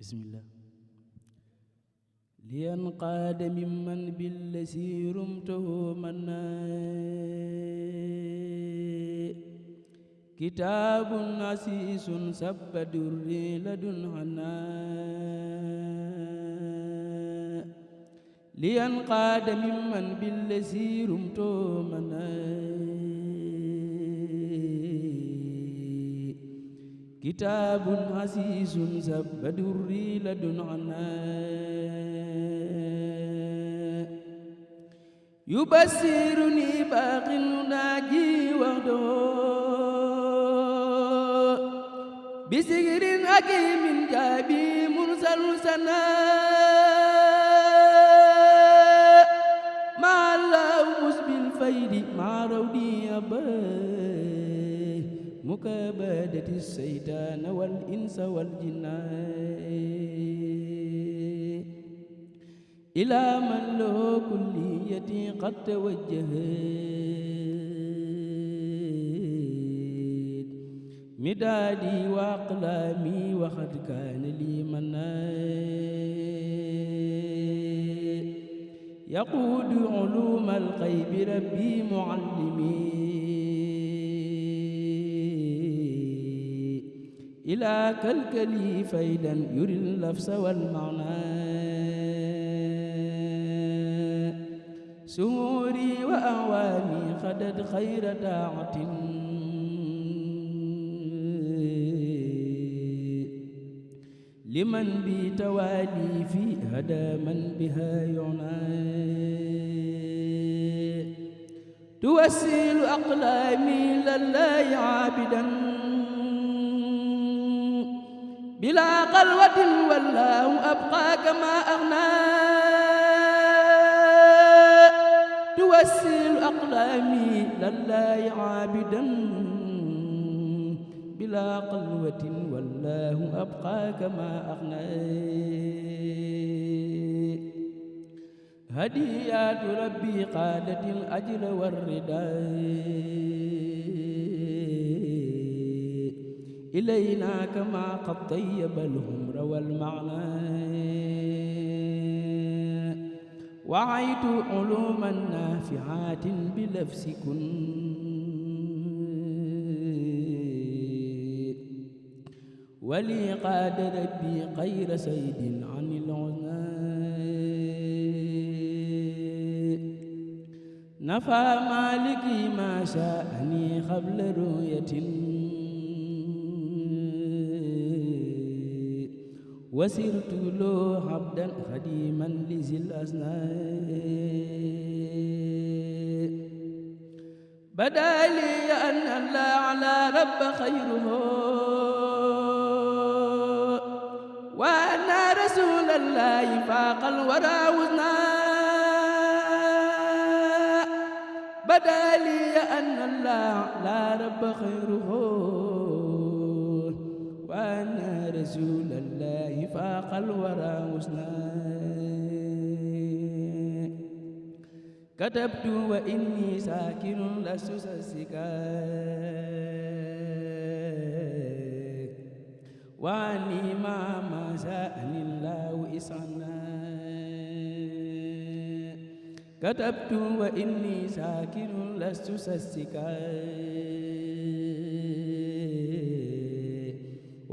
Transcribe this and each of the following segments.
bismillah liyanqaad mimman billasi rumtuhu manna kitaabun asiisun sabba durri ladun hanna liyanqaad mimman billasi rumtuhu manna kitaabun asiisun sabba durri ladun hanna yubassiruni baaqin naaji wahdahu bisigrin hakimin jaabi mursal sana ma'allahu musbil faydi ma'rawdi abay mukabadati seytaana wal insa wal jinna ilaa man lahu kulliyati qad tawajjahat midaadi wa aqlaami wa qad kaana lii mannaat yaquudu uluuma alxaybi rabbi muallimi ilaa kalkali faydan yuril lafsa wal maanaa suhuuri wa awaami xadat xayra taatin liman bi tawaali fi hada man biha yunaa tuwassilu aqlaami lallaahi aabidan bila xalwatin wallaahu abqaa kama aghnaa tuwassilu aqlaami lallaahi aabidan bila xalwatin wallaahu abqaa kama aghnaa hadiyaatu rabbi qaadatil ajra warridaa ilayna kama qad tayyaba al-humra wal ma'naa wa'aytu uluman naafi'aatin bi lafsi kun wali qaada rabbi xayra saydin anil uznaa nafaa maaliki maa shaa'ani qabla ru'yatin wasirtu loo abdan xadiman lizil asnaa badaali anna laa ala rabba xayruhu wa anna rasulallahi faaqal wara wuznaa badaali anna laa ala rabba xayruhu wa anna rasulallahi faaqal wara husnaa katabtu wa inni saakirun lastu sasikaak wa anni ma sa'anillahu is'anaa katabtu wa inni saakirun lastu sasikaak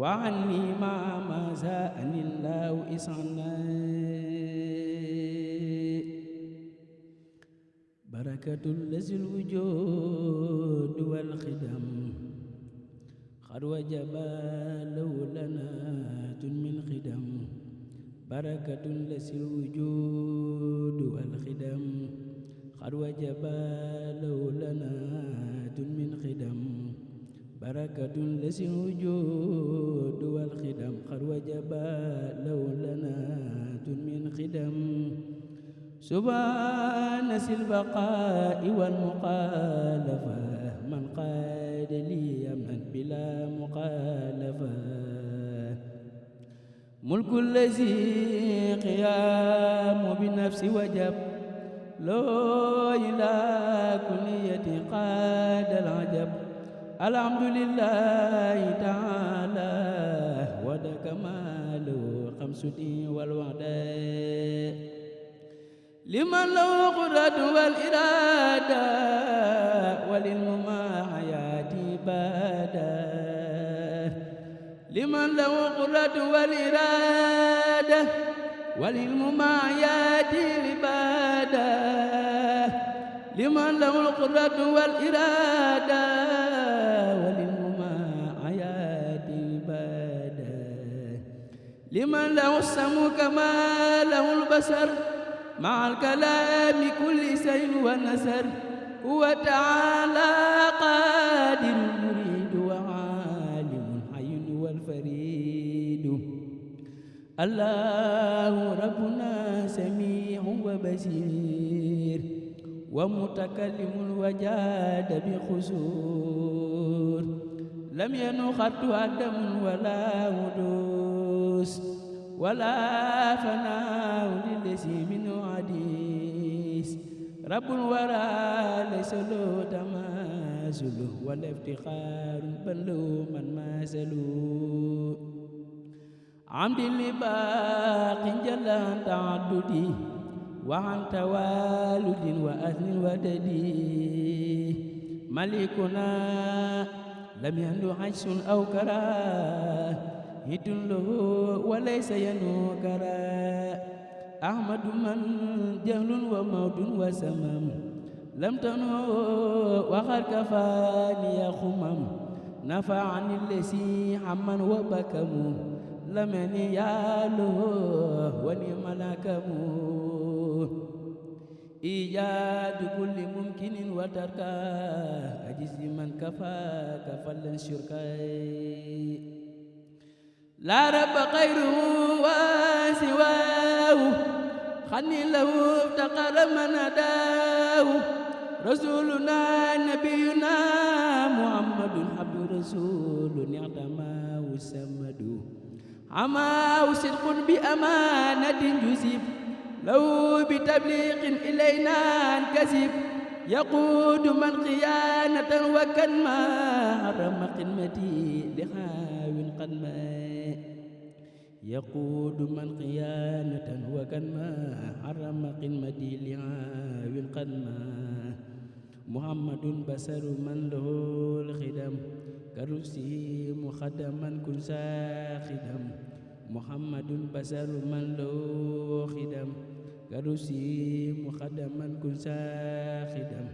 wa anni ma sa'anillahu is'anaa barakatul lazil wujud wal khidam qad wajaba law lanatun min khidam barakatul lazil wujud wal khidam qad wajaba law lanatun min khidam barakatul lazil wujud wal khidam qad wajaba law lanatun min khidam subhaana sil baqaa'i wal muxaalafa man qaada li amnan bila muxaalafa mulku lazi qiyaamu bi nafsi wajab loo ilaa kulliyati qaada al ajab alhamdulillahi taala wada kamaalu والمقصود والوعد لمن له قدرة والإرادة والعلم مع حياتي بادا لمن له قدرة والإرادة والعلم مع حياتي بادا لمن له القدرة والإرادة والعلم مع حياتي بادا لمن له السمع كما له البصر مع الكلام كل شيء والنصر هو تعالى قادر مريد وعالم حي والفريد الله ربنا سميع وبصير ومتكلم وجاد بخسور لم ينخط عدم ولا ودوس ولا فناء للذي منه حديث رب الورى ليس له تماثل ولا افتخار بل له من ماثله عمد لباق جل عن تعددي وعن توالد وأثن وددي ملكنا لم ينل حجس أو كراه هد له وليس ينكرا أحمد من جهل وموت وسمم لم تنه وقد كفاني خمم نفعني الذي حما وبكم لمن ياله ونعم الحكم إيجاد كل ممكن وترك أجز من كفاك فلن شركاي لا رب غيره وسواه خني له افتقر من هداه رسولنا نبينا محمد عبد رسول نعتماه السمد عماه صدق بأمانة جزب لو بتبليغ إلينا انكسب يقود من خيانة وكنما حرم قمتي لحاو قدما يقود من خيانة وكنما حرم قمتي لحاو قدما محمد بشر من له الخدم كرسي مخدما كن ساخدم محمد بشر من له خدم كرسي مخدما كن ساخدم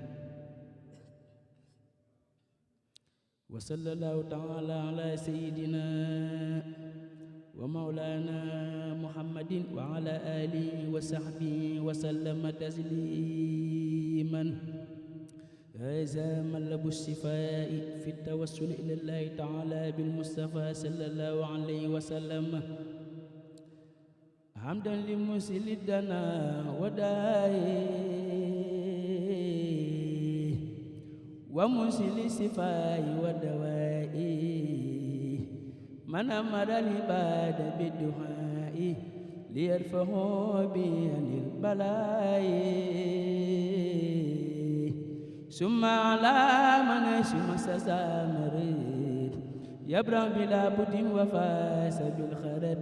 وصلى الله تعالى على سيدنا ومولانا محمد وعلى آله وصحبه وسلم تسليما هذا مطلب الشفاء في التوسل إلى الله تعالى بالمصطفى صلى الله عليه وسلم حمدا لمسل الدنا وداي ومسل الشفاء والدواء من أمر العباد بالدعاء ليرفعوا به عن البلاء ثم على من ثم سامريد يبرأ بلا بد وفاس بالخرد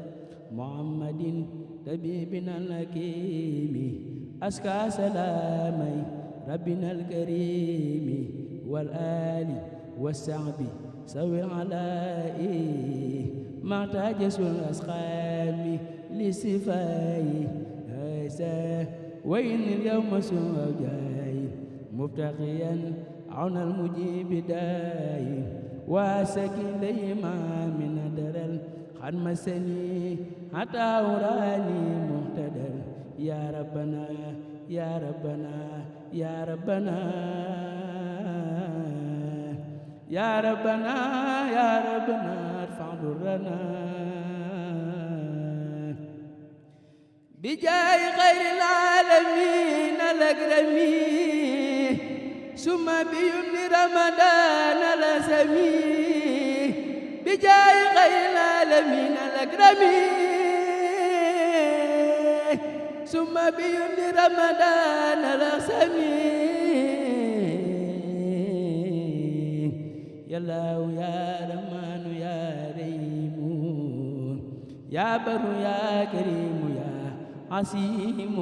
محمد طبيبنا الحكيم أزكى سلامي ربنا الكريم والآل والصحب سوي العلاء ما تجس الأسقام لصفاي هذا وإن اليوم سوى جاي مبتغيا عون المجيب داي واسكي ليما من درل قد مسني حتى أوراني مهتدر يا ربنا يا ربنا يا ربنا يا ربنا يا ربنا ارفع ضرنا بجاه خير العالمين الأكرمين ثم بيمن رمضان الأسمي بجاه خير العالمين الأكرمين ثم بيمن رمضان الأسمي يا الله يا رحمن يا رحيم يا بر يا كريم يا عسيم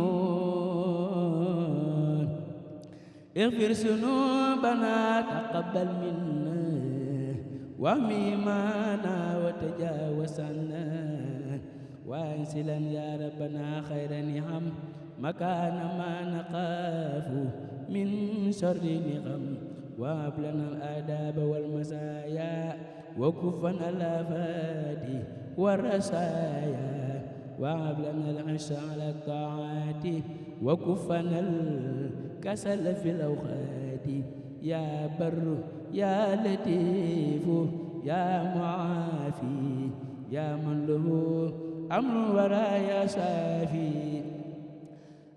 اغفر ذنوبنا تقبل منا وميمانا وتجاوز عنا وانزلا يا ربنا خير نعم مكان ما نخاف من شر نعم وهب لنا الآداب والمزايا وكفنا الآفات والرسايا وهب لنا العش على الطاعات وكفنا الكسل في الأوقات يا بر يا لطيف يا معافي يا من له أمر ورايا شافي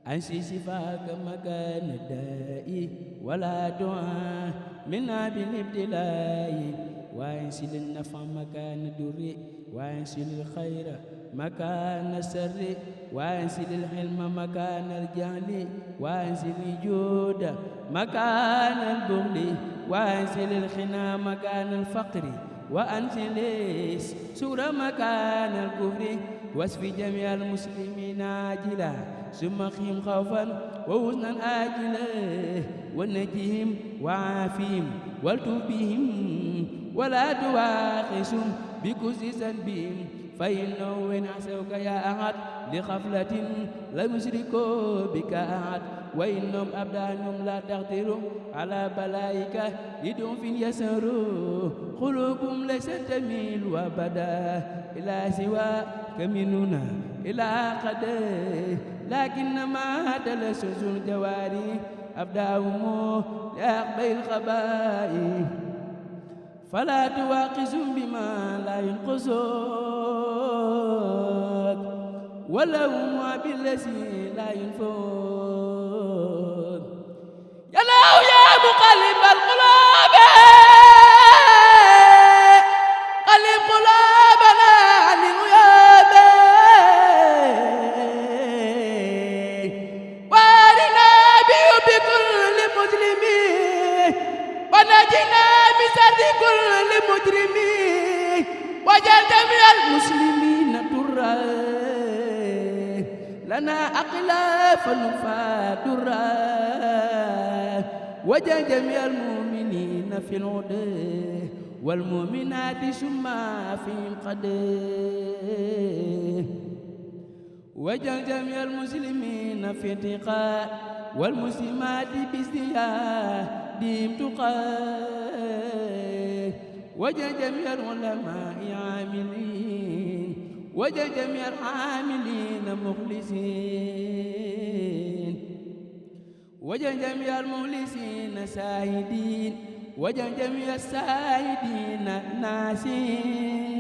أنسي شفاك مكان الداء ولا دعاء منا بالابتلاء وأنسي النفع مكان الدر وأنسي الخير مكان السر وأنسي الحلم مكان الجهل وأنسي الجود مكان البخل وأنسي الخنا مكان الفقر وأنزل سورة مكان الكفر واسف جميع المسلمين عاجلا ثم قهم خوفا وحزنا آجلا ونجهم وعافهم والتف بهم ولا تواخسهم بكل ذنبهم فإنه إن عصوك يا أحد لغفلة لم يشركوا بك أحد وإنهم أبدانهم لا تقدر على بلائك لضعف يسروا قلوبهم ليست تميل أبدا إلى سواك مننا إلى قدر لكنما تلسس الجواري أبداهم لأقبل الخبائث فلا تواقسهم بما لا ينقصك ولهم بالذي لا ينفق يا الله يا مقلب القلوب قلب قلوبنا عن الغياب وارنا بكل مسلمين ونجنا من شر كل مجرمين وجعل جميع المسلمين ترا لنا أقلا فنفادرا وجعل جميع المؤمنين في العدى والمؤمنات ثم فيهم قدر وجعل جميع المسلمين في اتقاء والمسلمات بازديادهم تقى وجعل جميع العلماء عاملين وجعل جميع العاملين مخلصين وجعل جميع المخلصين ساهدين وجعل جميع الساهدين ناسين